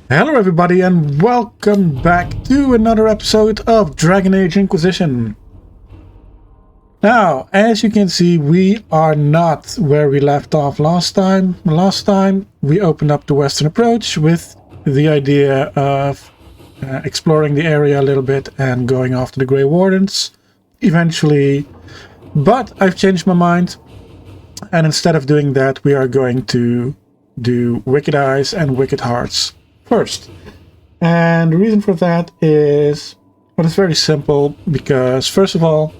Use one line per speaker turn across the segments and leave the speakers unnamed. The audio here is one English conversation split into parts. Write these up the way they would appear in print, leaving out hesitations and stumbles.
Hello everybody and welcome back to another episode of Dragon Age Inquisition. Now, as you can see, we are not where we left off last time. Last time we opened up the western approach with the idea of exploring the area a little bit and going after the Grey Wardens eventually. But I've changed my mind, and instead of doing that, we are going to do Wicked Eyes and Wicked Hearts first. And the reason for that is, well, it's very simple, because first of all,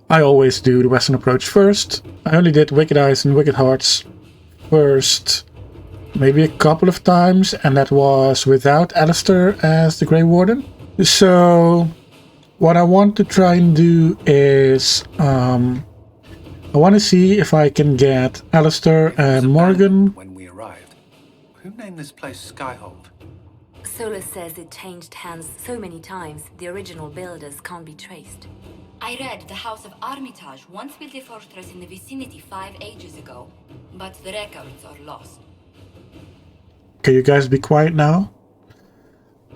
I always do the Western approach first. I only did Wicked Eyes and Wicked Hearts first maybe a couple of times, and that was without Alistair as the Grey Warden. So what I want to try and do is I want to see if I can get Alistair and Morgan.
When we arrived, who named this place Skyhold?
Solus says it changed hands so many times, the original builders can't be traced.
I read the House of Armitage once built a fortress in the vicinity 5 ages ago, but the records are lost.
Can you guys be quiet now?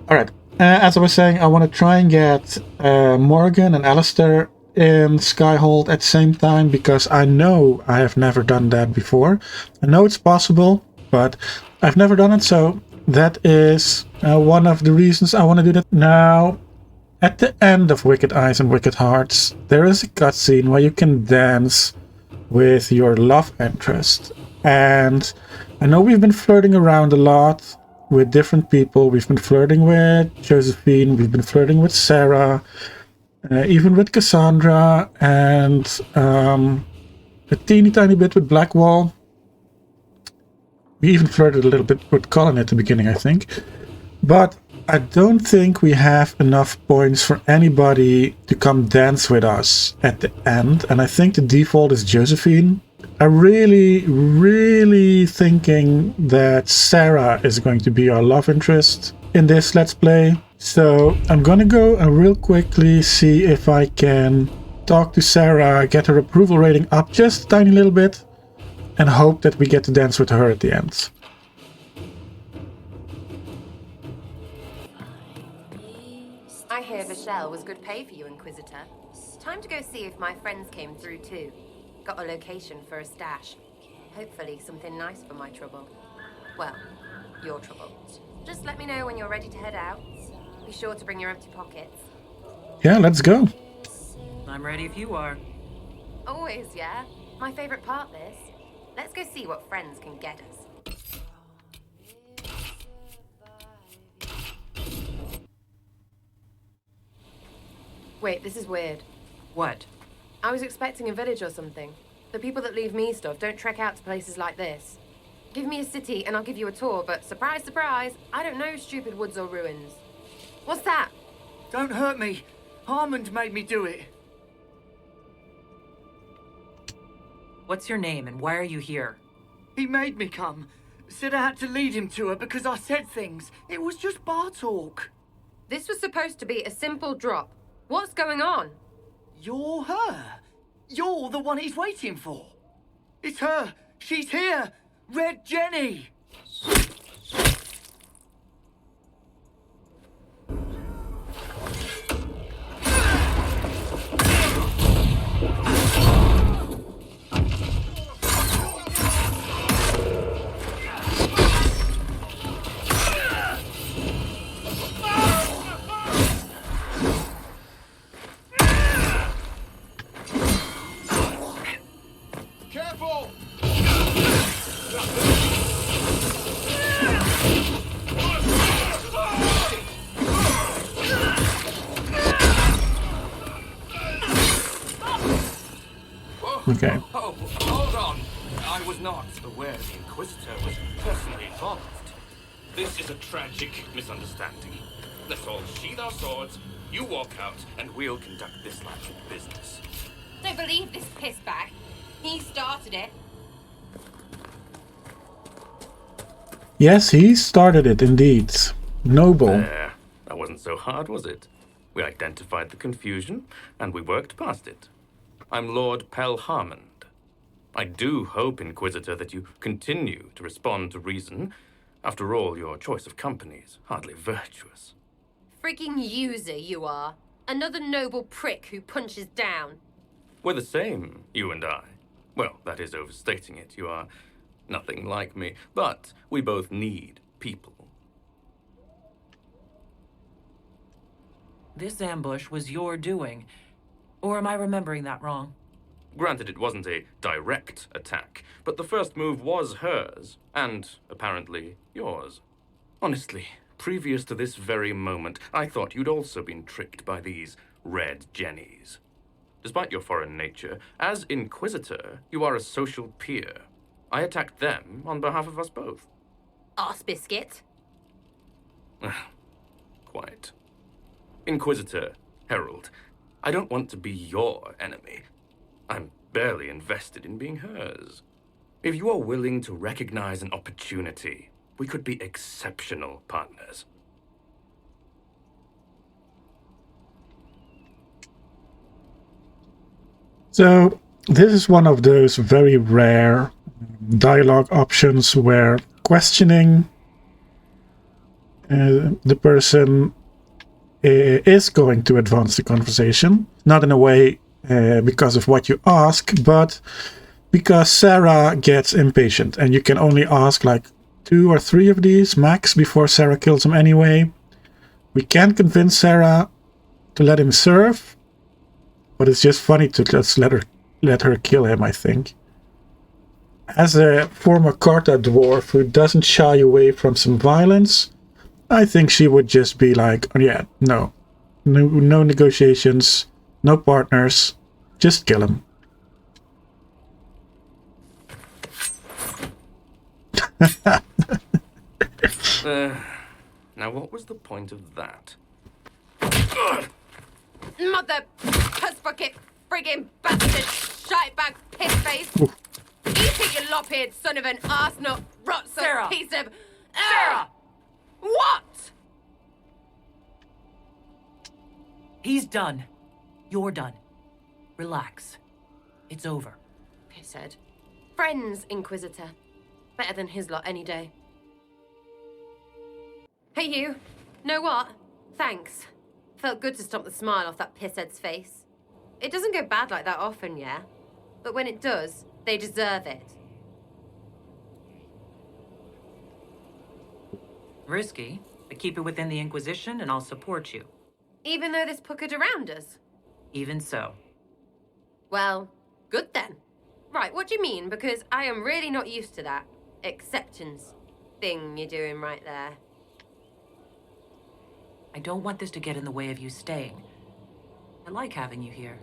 Alright, as I was saying, I want to try and get Morgan and Alistair in Skyhold at the same time, because I know I have never done that before. I know it's possible, but I've never done it, so that is one of the reasons I want to do that. Now, at the end of Wicked Eyes and Wicked Hearts, there is a cutscene where you can dance with your love interest. And I know we've been flirting around a lot with different people. We've been flirting with Josephine, we've been flirting with Sarah, even with Cassandra, and a teeny tiny bit with Blackwall. We even flirted a little bit with Colin at the beginning, I think. But I don't think we have enough points for anybody to come dance with us at the end. And I think the default is Josephine. I'm really thinking that Sarah is going to be our love interest in this Let's Play. So I'm gonna go and real quickly see if I can talk to Sarah, get her approval rating up just a tiny little bit, and hope that we get to dance with her at the end.
I hear Vachelle was good pay for you, Inquisitor. Time to go see if my friends came through too. Got a location for a stash. Hopefully something nice for my trouble. Well, your trouble. Just let me know when you're ready to head out. Be sure to bring your empty pockets.
Yeah, let's go.
I'm ready if you are.
Always, yeah? My favorite part, this. Let's go see what friends can get us. Wait, this is weird.
What?
I was expecting a village or something. The people that leave me stuff don't trek out to places like this. Give me a city and I'll give you a tour, but surprise, surprise, I don't know stupid woods or ruins. What's that?
Don't hurt me. Harmond made me do it. What's your name and why are you here?
He made me come. Said I had to lead him to her because I said things. It was just bar talk.
This was supposed to be a simple drop. What's going on?
You're her. You're the one he's waiting for. It's her. She's here. Red Jenny.
Okay.
Oh, hold on. I was not aware the Inquisitor was personally involved. This is a tragic misunderstanding. Let's all sheathe our swords, you walk out, and we'll conduct this line of business.
Don't believe this pissbag. He started it.
Yes, he started it indeed. Noble.
There. That wasn't so hard, was it? We identified the confusion, and we worked past it. I'm Lord Pel Harmond. I do hope, Inquisitor, that you continue to respond to reason. After all, your choice of company is hardly virtuous.
Frigging user you are. Another noble prick who punches down.
We're the same, you and I. Well, that is overstating it. You are nothing like me. But we both need people.
This ambush was your doing. Or am I remembering that wrong?
Granted, it wasn't a direct attack, but the first move was hers, and apparently yours. Honestly, previous to this very moment, I thought you'd also been tricked by these red jennies. Despite your foreign nature, as Inquisitor, you are a social peer. I attacked them on behalf of us both.
Arse biscuit.
Quite. Inquisitor, Herald, I don't want to be your enemy. I'm barely invested in being hers. If you are willing to recognize an opportunity, we could be exceptional partners.
So, this is one of those very rare dialogue options where questioning the person is going to advance the conversation. Not in a way because of what you ask, but because Sarah gets impatient, and you can only ask like 2 or 3 of these max before Sarah kills him anyway. We can convince Sarah to let him serve, but it's just funny to just let her kill him, I think. As a former Carta dwarf who doesn't shy away from some violence, I think she would just be like, oh yeah, no negotiations, no partners, just kill him.
Now what was the point of that?
Mother puss bucket, friggin' bastard, shitebag pissface. Eat it, you lop-eared son of an arsenal, rot-sucked piece of... Sarah! What?
He's done. You're done. Relax. It's over.
Pisshead. Friends, Inquisitor. Better than his lot any day. Hey you, know what? Thanks. Felt good to stomp the smile off that pisshead's face. It doesn't go bad like that often, yeah? But when it does, they deserve it.
Risky, but keep it within the Inquisition and I'll support you.
Even though there's puckered around us?
Even so.
Well, good then. Right, what do you mean? Because I am really not used to that acceptance thing you're doing right there.
I don't want this to get in the way of you staying. I like having you here.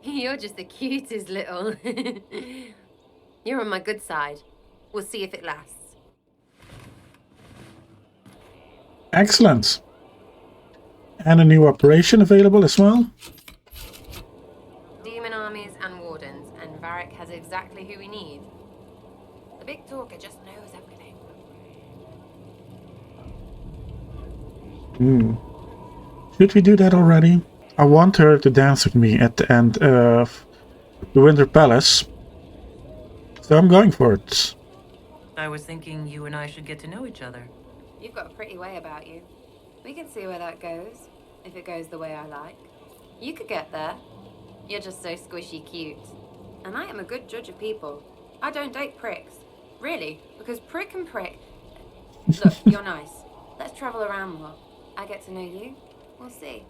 You're just the cutest little... You're on my good side. We'll see if it lasts.
Excellent. And a new operation available as well.
Demon armies and wardens, and Varric has exactly who we need. The big talker just knows everything.
Should we do that already? I want her to dance with me at the end of the Winter Palace. So I'm going for it.
I was thinking you and I should get to know each other.
You've got a pretty way about you. We can see where that goes, if it goes the way I like. You could get there. You're just so squishy cute. And I am a good judge of people. I don't date pricks. Really, because prick and prick... Look, you're nice. Let's travel around more. I get to know you. We'll see.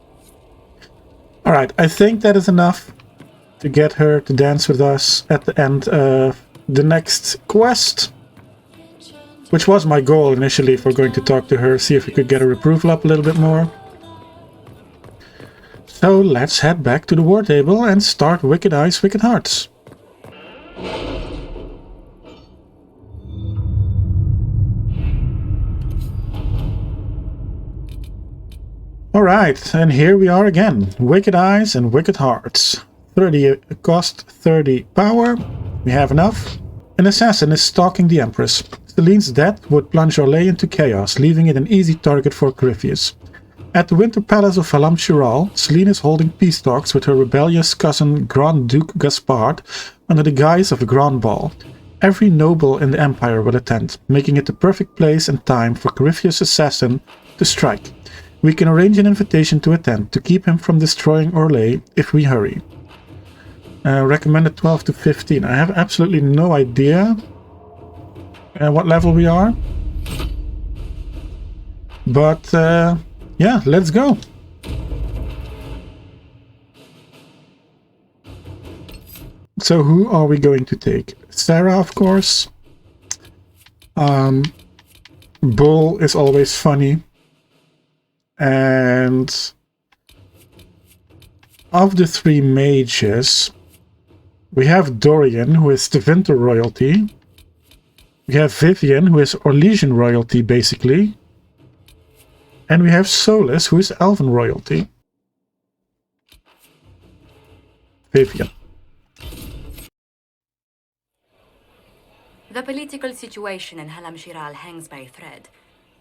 Alright, I think that is enough to get her to dance with us at the end of the next quest. Which was my goal initially for going to talk to her, see if we could get her approval up a little bit more. So let's head back to the war table and start Wicked Eyes, Wicked Hearts. Alright, and here we are again. Wicked Eyes and Wicked Hearts. 30 cost, 30 power. We have enough. An assassin is stalking the Empress. Celene's death would plunge Orlais into chaos, leaving it an easy target for Corypheus. At the Winter Palace of Falam Shiral, Celene is holding peace talks with her rebellious cousin Grand Duke Gaspard under the guise of a grand ball. Every noble in the Empire will attend, making it the perfect place and time for Corypheus' assassin to strike. We can arrange an invitation to attend, to keep him from destroying Orlais if we hurry. Recommended 12 to 15. I have absolutely no idea what level we are. But yeah, let's go. So who are we going to take? Sarah, of course. Bull is always funny. And of the three mages, we have Dorian, who is the Winter royalty. We have Vivian, who is Orlesian royalty, basically. And we have Solus, who is Elven royalty. Vivian.
The political situation in Halam Shiral hangs by a thread.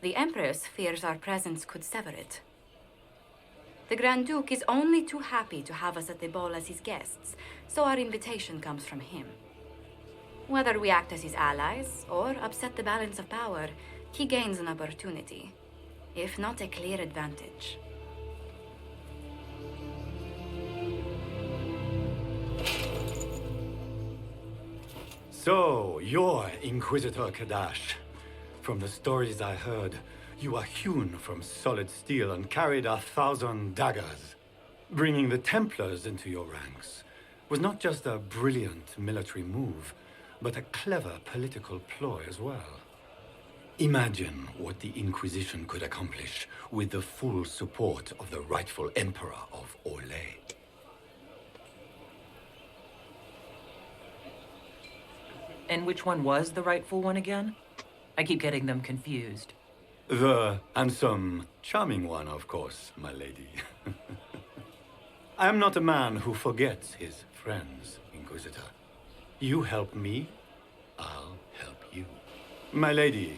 The Empress fears our presence could sever it. The Grand Duke is only too happy to have us at the ball as his guests, so our invitation comes from him. Whether we act as his allies or upset the balance of power, he gains an opportunity, if not a clear advantage.
So, you're Inquisitor Kadash. From the stories I heard, you are hewn from solid steel and carried 1,000 daggers. Bringing the Templars into your ranks was not just a brilliant military move, but a clever political ploy as well. Imagine what the Inquisition could accomplish with the full support of the rightful Emperor of Orlais.
And which one was the rightful one again? I keep getting them confused.
The handsome, charming one, of course, my lady. I am not a man who forgets his friends, Inquisitor. You help me, I'll help you. My lady,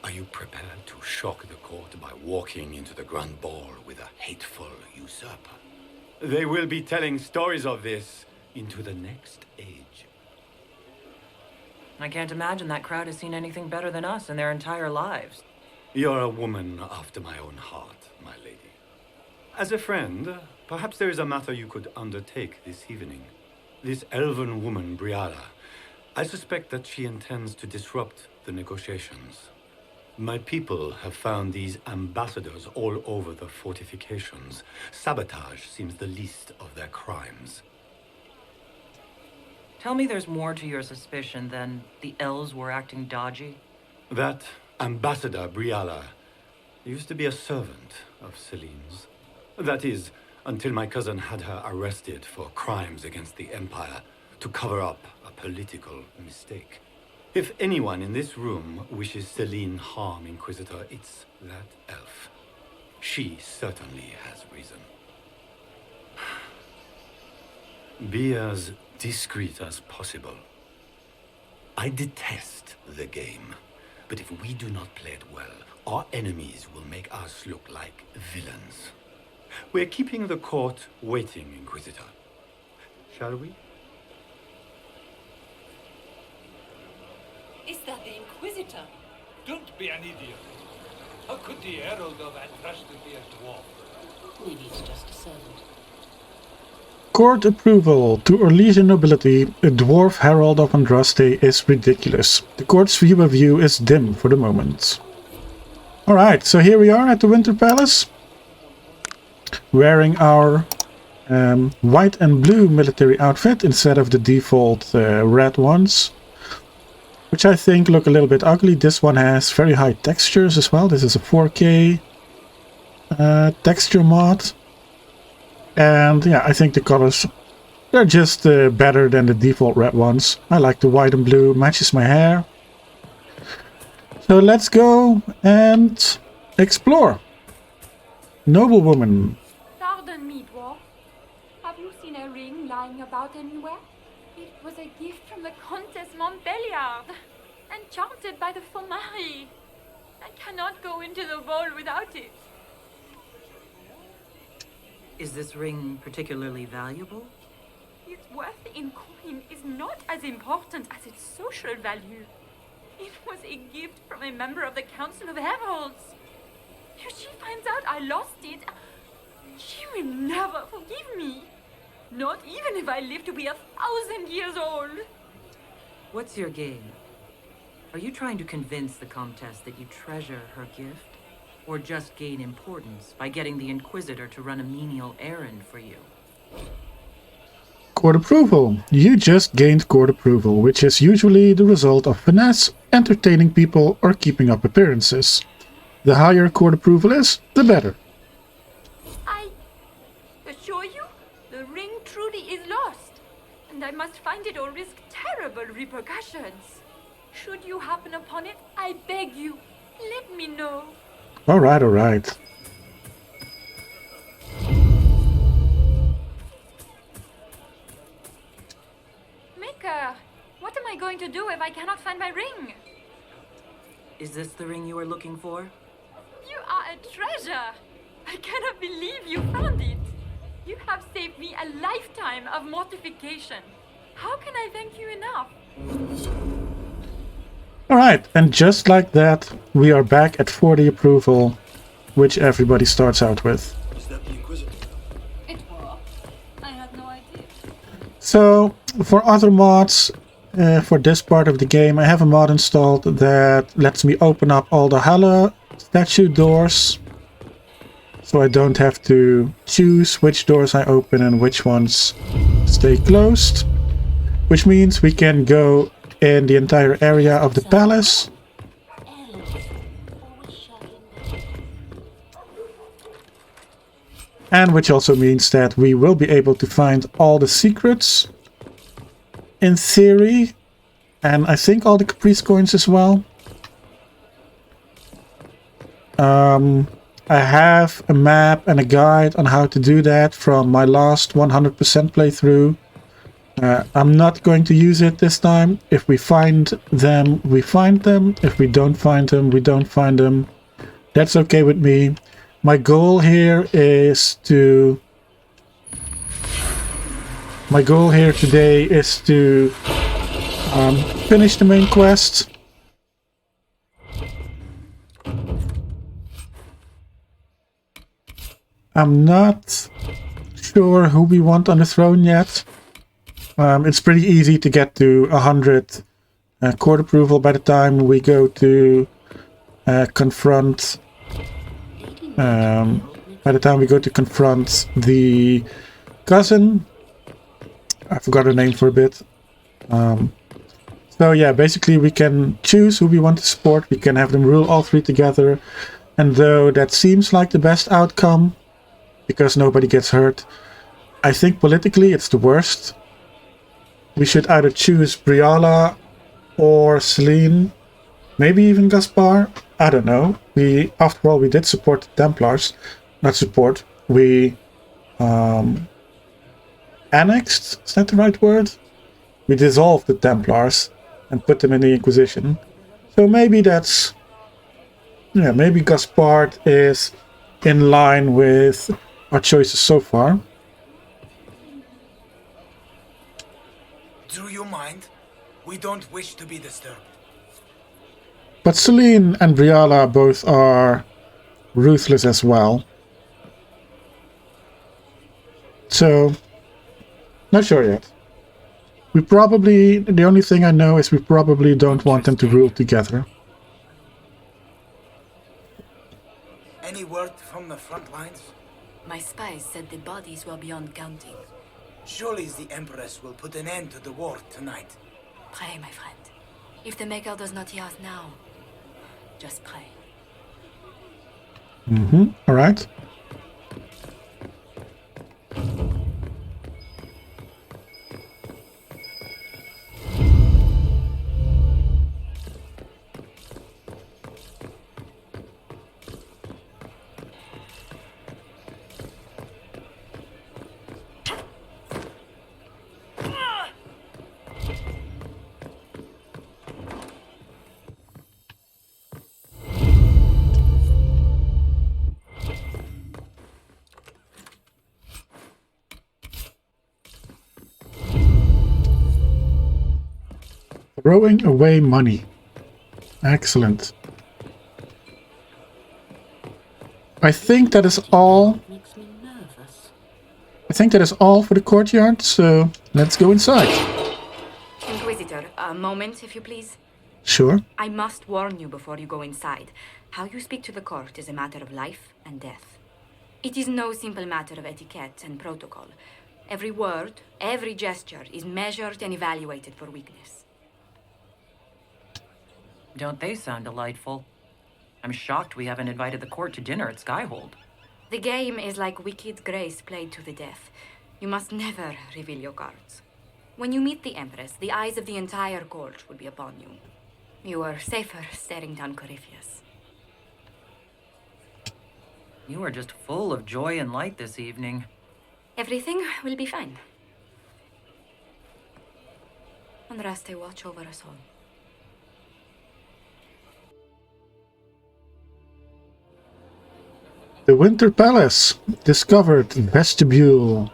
are you prepared to shock the court by walking into the Grand Ball with a hateful usurper? They will be telling stories of this into the next age.
I can't imagine that crowd has seen anything better than us in their entire lives.
You're a woman after my own heart, my lady. As a friend, perhaps there is a matter you could undertake this evening. This elven woman, Briala, I suspect that she intends to disrupt the negotiations. My people have found these ambassadors all over the fortifications. Sabotage seems the least of their crimes.
Tell me there's more to your suspicion than the elves were acting dodgy?
That Ambassador Briala used to be a servant of Celene's. That is, until my cousin had her arrested for crimes against the Empire to cover up a political mistake. If anyone in this room wishes Celene harm, Inquisitor, it's that elf. She certainly has reason. Be as discreet as possible. I detest the game, but if we do not play it well, our enemies will make us look like villains. We're keeping the court waiting, Inquisitor. Shall we?
Is that the Inquisitor?
Don't be an idiot. How could the herald of Andraste be a dwarf?
Maybe it's just a servant.
Court approval. To Orlesian nobility, a dwarf herald of Andraste is ridiculous. The court's view of you is dim for the moment. Alright, so here we are at the Winter Palace. Wearing our white and blue military outfit instead of the default red ones. Which I think look a little bit ugly. This one has very high textures as well. This is a 4K texture mod. And yeah, I think the colors, they're just better than the default red ones. I like the white and blue, matches my hair. So let's go and explore. Noblewoman.
Pardon me, dwarf. Have you seen a ring lying about anywhere? It was a gift from the Countess Montbelliard, enchanted by the Fomari. I cannot go into the ball without it.
Is this ring particularly valuable?
its worth in coin is not as important as its social value. It was a gift from a member of the Council of Heralds. If she finds out I lost it, she will never forgive me. Not even if I live to be 1,000 years old.
What's your game? Are you trying to convince the Comtesse that you treasure her gift? Or just gain importance by getting the Inquisitor to run a menial errand for you?
Court approval. You just gained court approval, which is usually the result of finesse, entertaining people, or keeping up appearances. The higher court approval is, the better.
I assure you, the ring truly is lost, and I must find it or risk terrible repercussions. Should you happen upon it, I beg you, let me know.
Alright, alright.
Maker, what am I going to do if I cannot find my ring?
Is this the ring you are looking for?
You are a treasure. I cannot believe you found it. You have saved me a lifetime of mortification. How can I thank you enough?
Alright, and just like that, we are back at 40 approval, which everybody starts out with.
Is that the Inquisitor?
It was. I had no idea.
So, for other mods, for this part of the game, I have a mod installed that lets me open up all the Hala statue doors. So I don't have to choose which doors I open and which ones stay closed. Which means we can go in the entire area of the palace. And which also means that we will be able to find all the secrets, in theory, and I think all the Caprice coins as well. I have a map and a guide on how to do that from my last 100% playthrough. I'm not going to use it this time. If we find them, we find them. If we don't find them, we don't find them. That's okay with me. My goal here is to... My goal here today is to finish the main quest. I'm not sure who we want on the throne yet. It's pretty easy to get to 100 court approval by the time we go to confront... by the time we go to confront the cousin. I forgot her name for a bit. So yeah, basically we can choose who we want to support. We can have them rule all three together. And though that seems like the best outcome, because nobody gets hurt, I think politically it's the worst. We should either choose Briala or Celene, maybe even Gaspard. I don't know. After all, we did support the Templars. Not support. We annexed. Is that the right word? We dissolved the Templars and put them in the Inquisition. So maybe that's... Yeah, maybe Gaspard is in line with our choices so far.
Do you mind? We don't wish to be disturbed.
But Celene and Briala both are ruthless as well. So, not sure yet. We probably... The only thing I know is we probably don't want them to rule together.
Any word from the front lines?
My spies said the bodies were beyond counting.
Surely the Empress will put an end to the war tonight.
Pray, my friend. If the Maker does not hear us now, just pray.
Alright. Throwing away money. Excellent. I think that is all.
Makes me nervous.
I think that is all for the courtyard, so let's go inside.
Inquisitor, a moment, if you please.
Sure.
I must warn you before you go inside. How you speak to the court is a matter of life and death. It is no simple matter of etiquette and protocol. Every word, every gesture is measured and evaluated for weakness.
Don't they sound delightful? I'm shocked we haven't invited the court to dinner at Skyhold.
The game is like Wicked Grace played to the death. You must never reveal your cards. When you meet the Empress, the eyes of the entire court will be upon you. You are safer staring down Corypheus.
You are just full of joy and light this evening.
Everything will be fine. Andraste, watch over us all.
The Winter Palace. Discovered vestibule.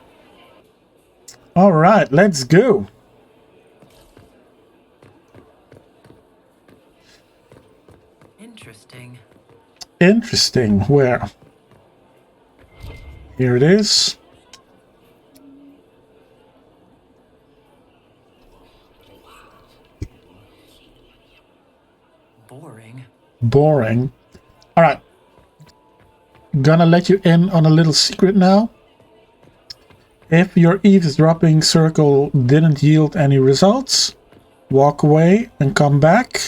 Alright, let's go.
Interesting.
Interesting. Where? Here it is.
Boring.
Boring. Alright. Gonna let you in on a little secret now. If your eavesdropping circle didn't yield any results, walk away and come back.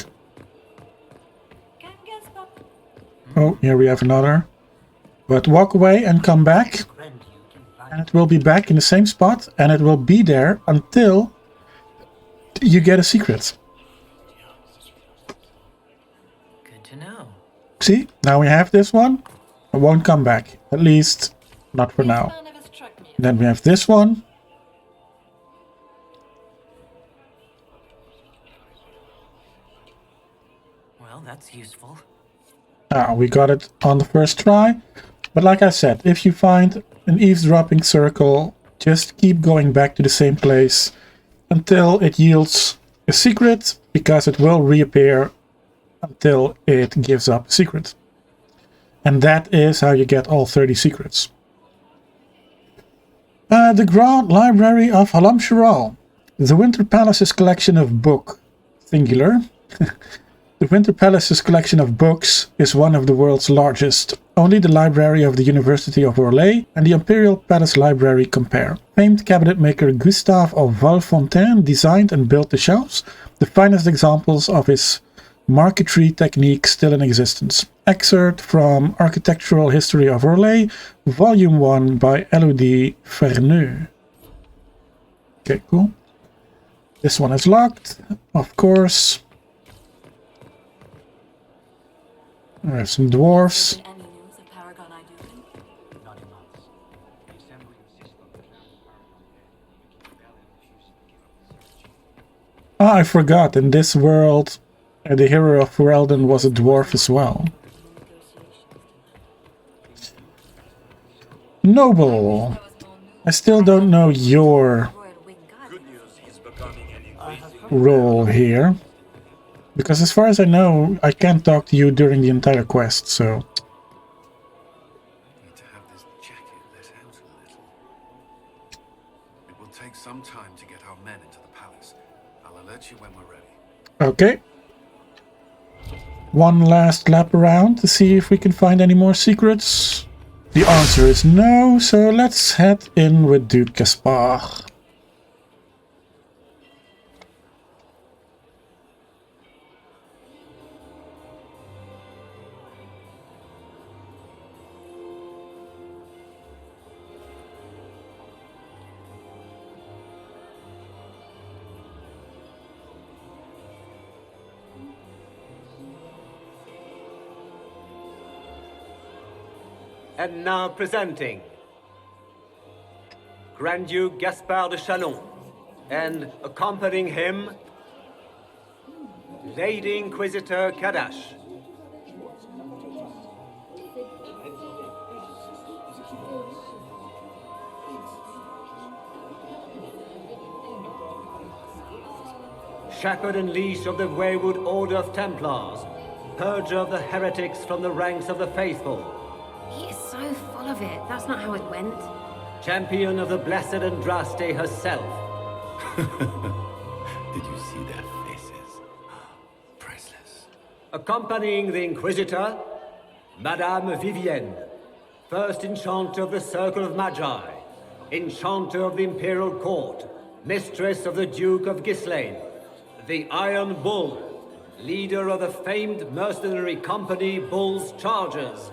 Oh, here we have another. But walk away and come back. And it will be back in the same spot, and it will be there until you get a secret.
Good to know.
See, now we have this one. It won't come back. At least, not for now. Then we have this one.
Well, that's useful.
We got it on the first try. But like I said, if you find an eavesdropping circle, just keep going back to the same place until it yields a secret, because it will reappear until it gives up a secret. And that is how you get all 30 secrets. The Grand Library of Halam-Shiral. The Winter Palace's collection of singular. The Winter Palace's collection of books is one of the world's largest. Only the library of the University of Orlais and the Imperial Palace Library compare. Famed cabinet maker Gustave of Valfontaine designed and built the shelves, the finest examples of his marquetry technique still in existence. Excerpt from Architectural History of Orlais, Volume 1 by Elodie Verneux. Okay, cool. This one is locked, of course. There are some dwarfs. Ah, I forgot, in this world, the hero of Ferelden was a dwarf as well. Noble. I still don't know your role here. Because as far as I know, I can't talk to you during the entire quest, so...
Need to have this jacket let out a little. It will take some time to get our men into the palace. I'll alert you when we're ready.
Okay. One last lap around to see if we can find any more secrets. The answer is no, so let's head in with Duke Gaspard.
And now presenting Grand Duke Gaspard de Chalon, and accompanying him, Lady Inquisitor Kadash. shepherd and leash of the wayward Order of Templars, purger of the heretics from the ranks of the faithful.
He is so full of it. That's not how it went.
Champion of the Blessed Andraste herself.
Did you see their faces? Priceless.
Accompanying the Inquisitor, Madame Vivienne, First Enchanter of the Circle of Magi, Enchanter of the Imperial Court, Mistress of the Duke of Ghislaine, the Iron Bull, leader of the famed mercenary company Bull's Chargers,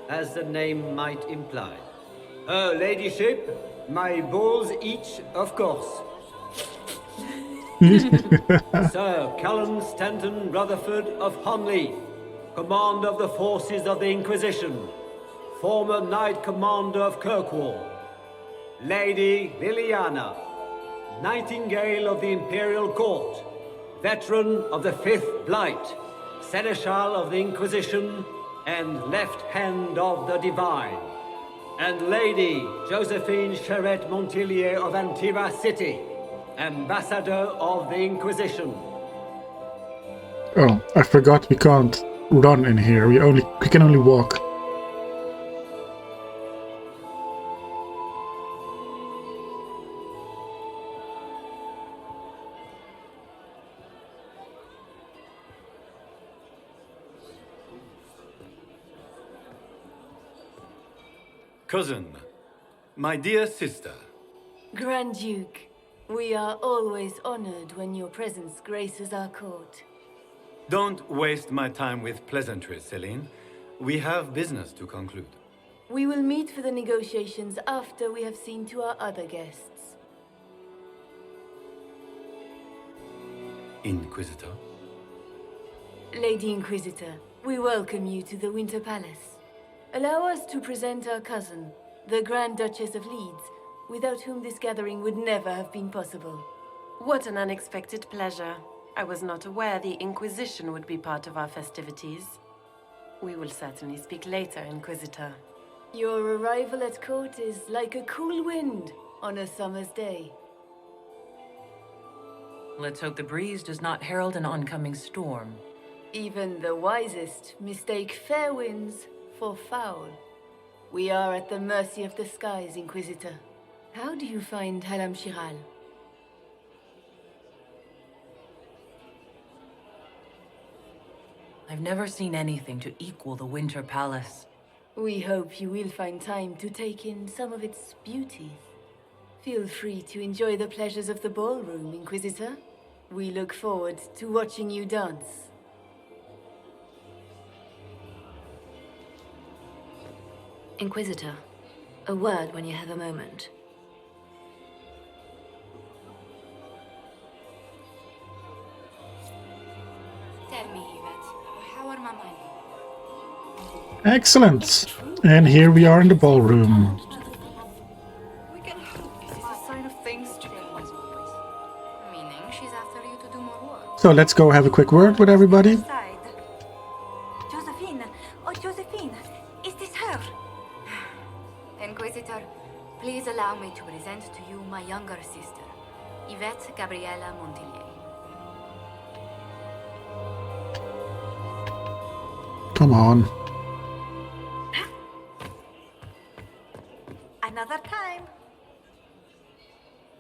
as the name might imply. Her Ladyship, my bulls each, of course. Sir Callan Stanton Rutherford of Honleith, Commander of the Forces of the Inquisition, former Knight Commander of Kirkwall. Lady Liliana, Nightingale of the Imperial Court, veteran of the Fifth Blight, Seneschal of the Inquisition, and Left Hand of the Divine. And Lady Josephine Charette Montillier of Antira City, Ambassador of the Inquisition.
Oh, I forgot we can't run in here. We can only walk.
Cousin, my dear sister.
Grand Duke, we are always honored when your presence graces our court.
Don't waste my time with pleasantries, Celene. We have business to conclude.
We will meet for the negotiations after we have seen to our other guests.
Inquisitor?
Lady Inquisitor, we welcome you to the Winter Palace. Allow us to present our cousin, the Grand Duchess of Leeds, without whom this gathering would never have been possible.
What an unexpected pleasure. I was not aware the Inquisition would be part of our festivities. We will certainly speak later, Inquisitor.
Your arrival at court is like a cool wind on a summer's day.
Let's hope the breeze does not herald an oncoming storm.
Even the wisest mistake fair winds for foul. We are at the mercy of the skies, Inquisitor. How do you find Halam Shiral?
I've never seen anything to equal the Winter Palace.
We hope you will find time to take in some of its beauties. Feel free to enjoy the pleasures of the ballroom, Inquisitor. We look forward to watching you dance.
Inquisitor, a word when you have a moment.
Tell me, Yvette, how are my mind?
Excellent! And here we are in the ballroom.
We can hope this is a sign of things to come. Meaning she's after you to do more work.
So let's go have a quick word with everybody.
Josephine! Oh, Josephine! Is this her? Inquisitor, please allow me to present to you my younger sister, Yvette Gabriella Montillier.
Come on.
Another time.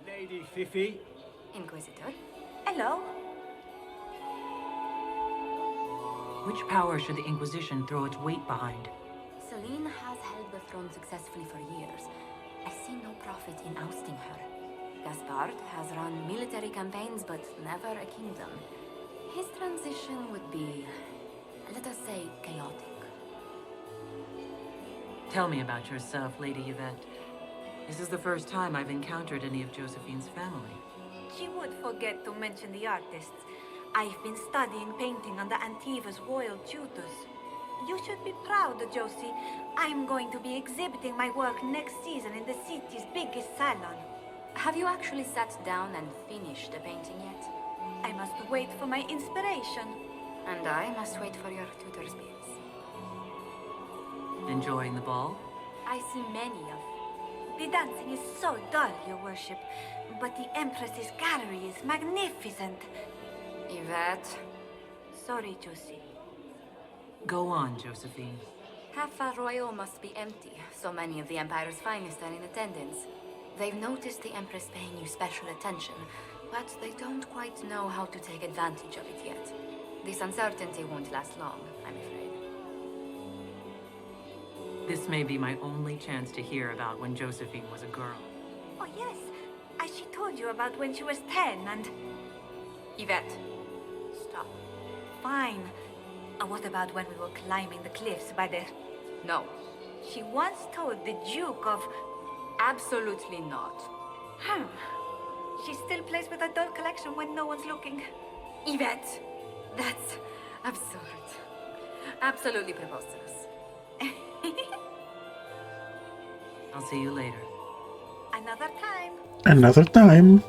Lady Fifi.
Inquisitor. Hello.
Which power should the Inquisition throw its weight behind?
Celene has held the throne successfully for years. I see no profit in ousting her. Gaspard has run military campaigns, but never a kingdom. His transition would be, let us say, chaotic.
Tell me about yourself, Lady Yvette. This is the first time I've encountered any of Josephine's family.
She would forget to mention the artists. I've been studying painting under Antiva's royal tutors. You should be proud, Josie. I'm going to be exhibiting my work next season in the city's biggest salon.
Have you actually sat down and finished the painting yet?
I must wait for my inspiration.
And I must wait for your tutor's bids.
Enjoying the ball?
I see many of
The dancing is so dull, your worship. But the Empress's gallery is magnificent.
Yvette.
Sorry, Josie.
Go on, Josephine.
Half Royal must be empty. So many of the Empire's finest are in attendance. They've noticed the Empress paying you special attention, but they don't quite know how to take advantage of it yet. This uncertainty won't last long, I'm afraid.
This may be my only chance to hear about when Josephine was a girl.
Oh, yes. As she told you about when she was 10 and...
Yvette.
Stop. Fine. What about when we were climbing the cliffs by the...
No.
She once told the Duke of...
Absolutely not.
She still plays with her doll collection when no one's looking.
Yvette! That's absurd. Absolutely preposterous.
I'll see you later.
Another time.
Another time.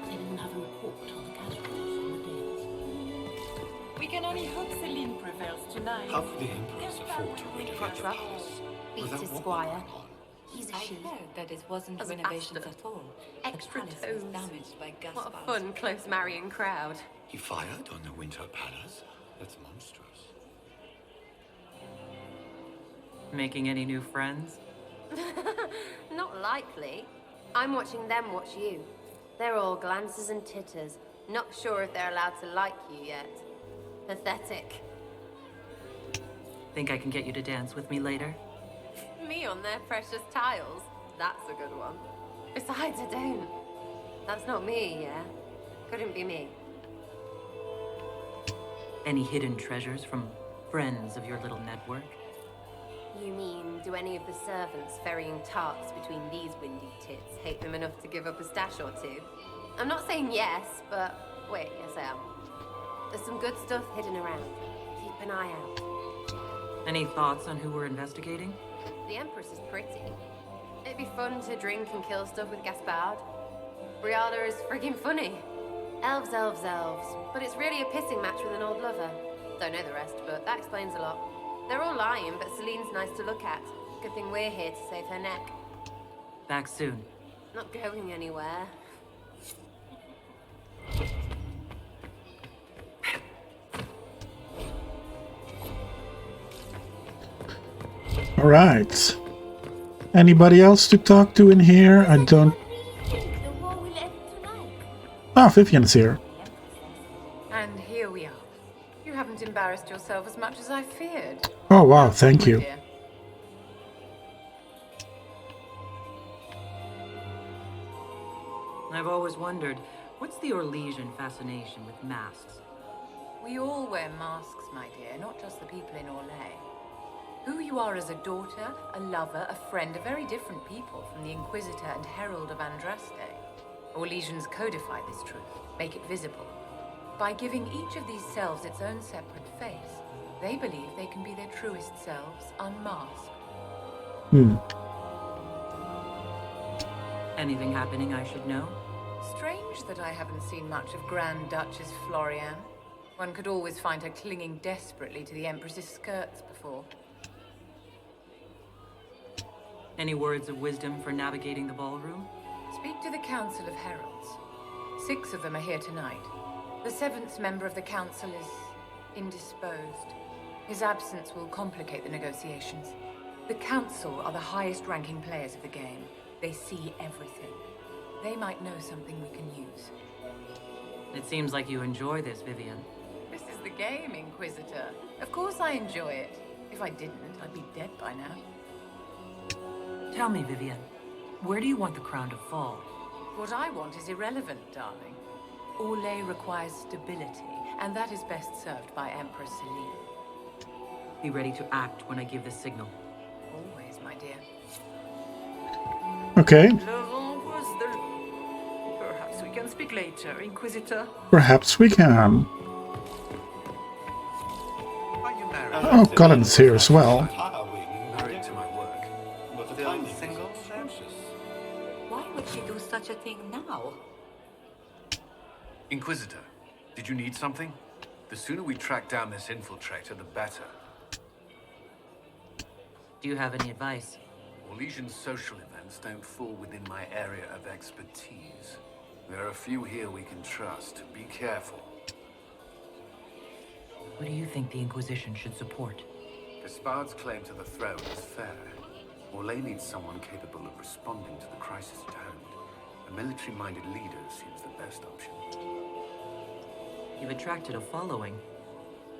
They didn't have a report on the casualties on the dais. We can only hope Celene prevails tonight.
How could the Empress afford to renovate the palace?
Beat Squire. He's a
I
she.
heard that it wasn't
As
renovations
bastard.
at all.
Extra
the palace was
toes.
damaged by Gaspard.
What a fun, close marrying crowd.
He fired on the Winter Palace? That's monstrous.
Making any new friends?
Not likely. I'm watching them watch you. They're all glances and titters. Not sure if they're allowed to like you yet. Pathetic.
Think I can get you to dance with me later?
Me on their precious tiles. That's a good one. Besides, I don't. That's not me, yeah? Couldn't be me.
Any hidden treasures from friends of your little network?
You mean, do any of the servants ferrying tarts between these windy tits hate them enough to give up a stash or two? I'm not saying yes, but wait, yes I am. There's some good stuff hidden around. Keep an eye out.
Any thoughts on who we're investigating?
The Empress is pretty. It'd be fun to drink and kill stuff with Gaspard. Briala is friggin' funny. Elves, elves, elves. But it's really a pissing match with an old lover. Don't know the rest, but that explains a lot. They're all lying, but Celene's nice to look at. Good thing we're here to save her neck.
Back soon.
Not going anywhere.
All right. Anybody else to talk to in here? I don't... Ah, Vivian's here.
And here we are. You haven't embarrassed yourself as much as I feared.
Oh, wow, thank you.
Dear.
I've always wondered, what's the Orlesian fascination with masks?
We all wear masks, my dear, not just the people in Orlais. Who you are as a daughter, a lover, a friend are very different people from the Inquisitor and Herald of Andraste. Orlesians codify this truth, make it visible. By giving each of these selves its own separate face, they believe they can be their truest selves, unmasked.
Anything happening I should know?
Strange that I haven't seen much of Grand Duchess Florian. One could always find her clinging desperately to the Empress's skirts before.
Any words of wisdom for navigating the ballroom?
Speak to the Council of Heralds. 6 of them are here tonight. The 7th member of the Council is indisposed. His absence will complicate the negotiations. The Council are the highest-ranking players of the game. They see everything. They might know something we can use.
It seems like you enjoy this, Vivian.
This is the game, Inquisitor. Of course I enjoy it. If I didn't, I'd be dead by now.
Tell me, Vivian, where do you want the crown to fall?
What I want is irrelevant, darling. Orlais requires stability, and that is best served by Empress Celene.
Be ready to act when I give the signal.
Always, my dear.
Okay.
Perhaps we can speak later, Inquisitor.
Perhaps we can.
Are you married?
Oh, Colin's here as well.
Married to my work. But still single?
Why would she do such a thing now?
Inquisitor, did you need something? The sooner we track down this infiltrator, the better.
Do you have any advice?
Orlesian social events don't fall within my area of expertise. There are a few here we can trust. Be careful.
What do you think the Inquisition should support?
Gaspard's claim to the throne is fair. Orlais needs someone capable of responding to the crisis at hand. A military-minded leader seems the best option.
You've attracted a following.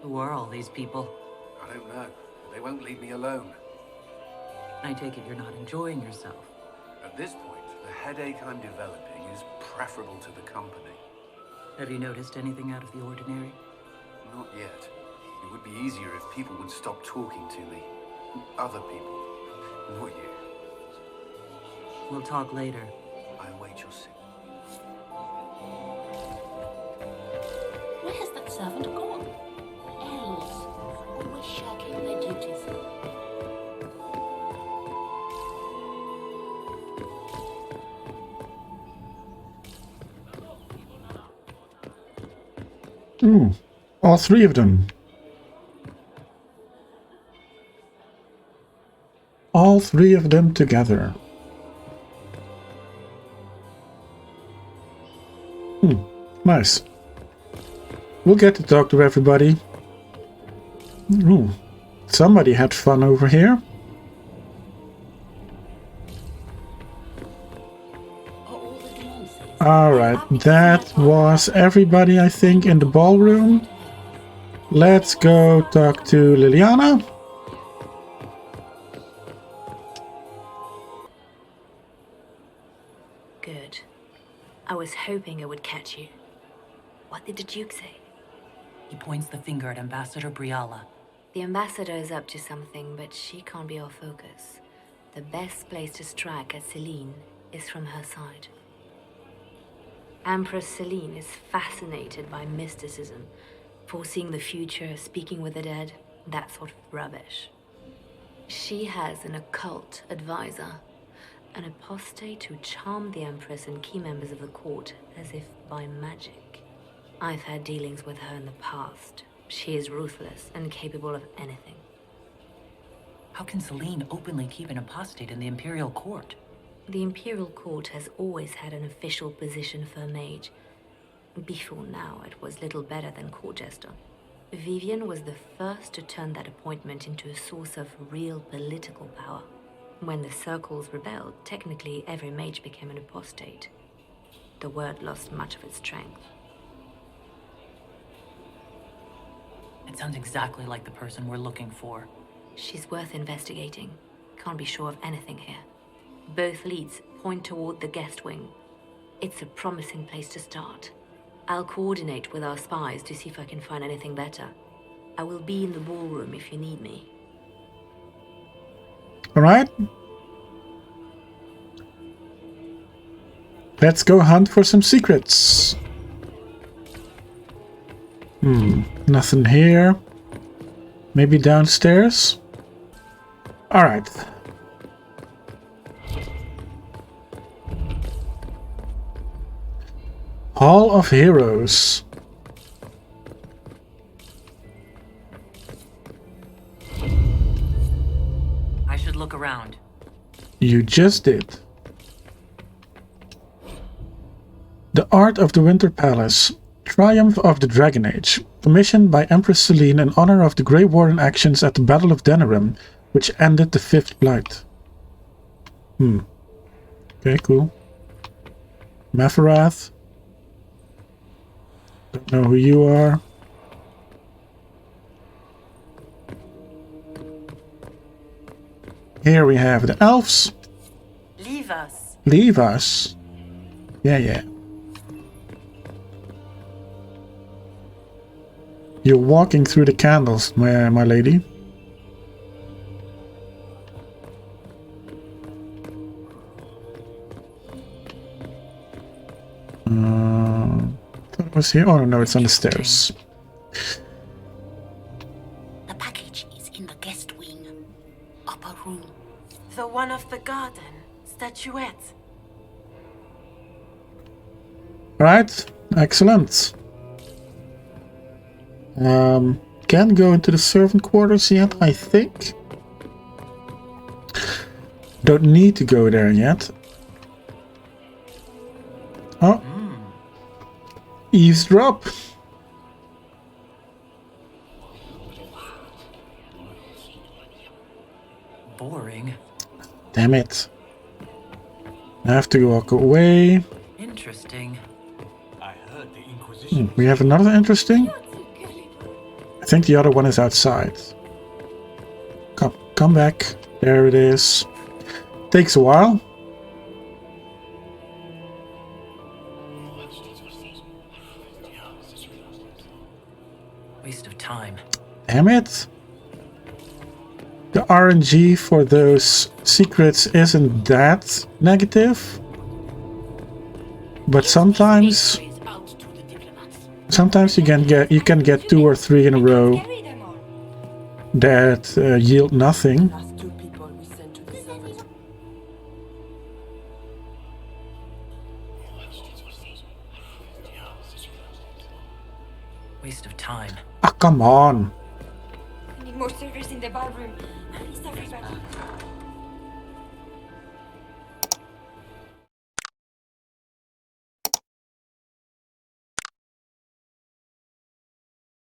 Who are all these people?
I don't know, but they won't leave me alone.
I take it you're not enjoying yourself.
At this point, the headache I'm developing is preferable to the company.
Have you noticed anything out of the ordinary?
Not yet. It would be easier if people would stop talking to me. Other people. Not you.
We'll talk later.
I await your signal.
Where has that servant gone? Elves, always shirking their duties.
Ooh, all three of them. All three of them together. Nice. We'll get to talk to everybody. Ooh, somebody had fun over here. Alright, that was everybody, I think, in the ballroom. Let's go talk to Liliana.
Good. I was hoping it would catch you. What did the Duke say?
He points the finger at Ambassador Briala.
The ambassador is up to something, but she can't be our focus. The best place to strike at Celene is from her side. Empress Celene is fascinated by mysticism, foreseeing the future, speaking with the dead, that sort of rubbish. She has an occult advisor, an apostate who charmed the Empress and key members of the court as if by magic. I've had dealings with her in the past. She is ruthless and capable of anything.
How can Celene openly keep an apostate in the Imperial Court?
The Imperial Court has always had an official position for a mage. Before now, it was little better than court jester. Vivian was the first to turn that appointment into a source of real political power. When the circles rebelled, technically every mage became an apostate. The word lost much of its strength.
It sounds exactly like the person we're looking for.
She's worth investigating. Can't be sure of anything here. Both leads point toward the guest wing. It's a promising place to start. I'll coordinate with our spies to see if I can find anything better. I will be in the ballroom if you need me.
Alright. Let's go hunt for some secrets. Nothing here. Maybe downstairs? Alright. Hall of Heroes.
I should look around.
You just did. The Art of the Winter Palace. Triumph of the Dragon Age. Commissioned by Empress Celene in honor of the Grey Warden actions at the Battle of Denerim, which ended the Fifth Blight. Okay, cool. Meferath. Don't know who you are. Here we have the elves.
Leave us.
Leave us. Yeah. You're walking through the candles, my lady. Thought it was here. Oh no, it's on the stairs.
The package is in the guest wing. Upper room.
The one of the garden. Statuette.
Right, excellent. Can't go into the servant quarters yet, I think. Don't need to go there yet. Oh. Eavesdrop.
Boring.
Damn it. I have to walk away.
Interesting.
I heard the Inquisition.
We have another interesting. I think the other one is outside. Come back. There it is. Takes a while.
Waste of time.
Damn it. The RNG for those secrets isn't that negative. But sometimes you can get 2 or 3 in a row that yield nothing.
Waste of time.
Ah, come on.
I need more servers in the ballroom. Please, everybody.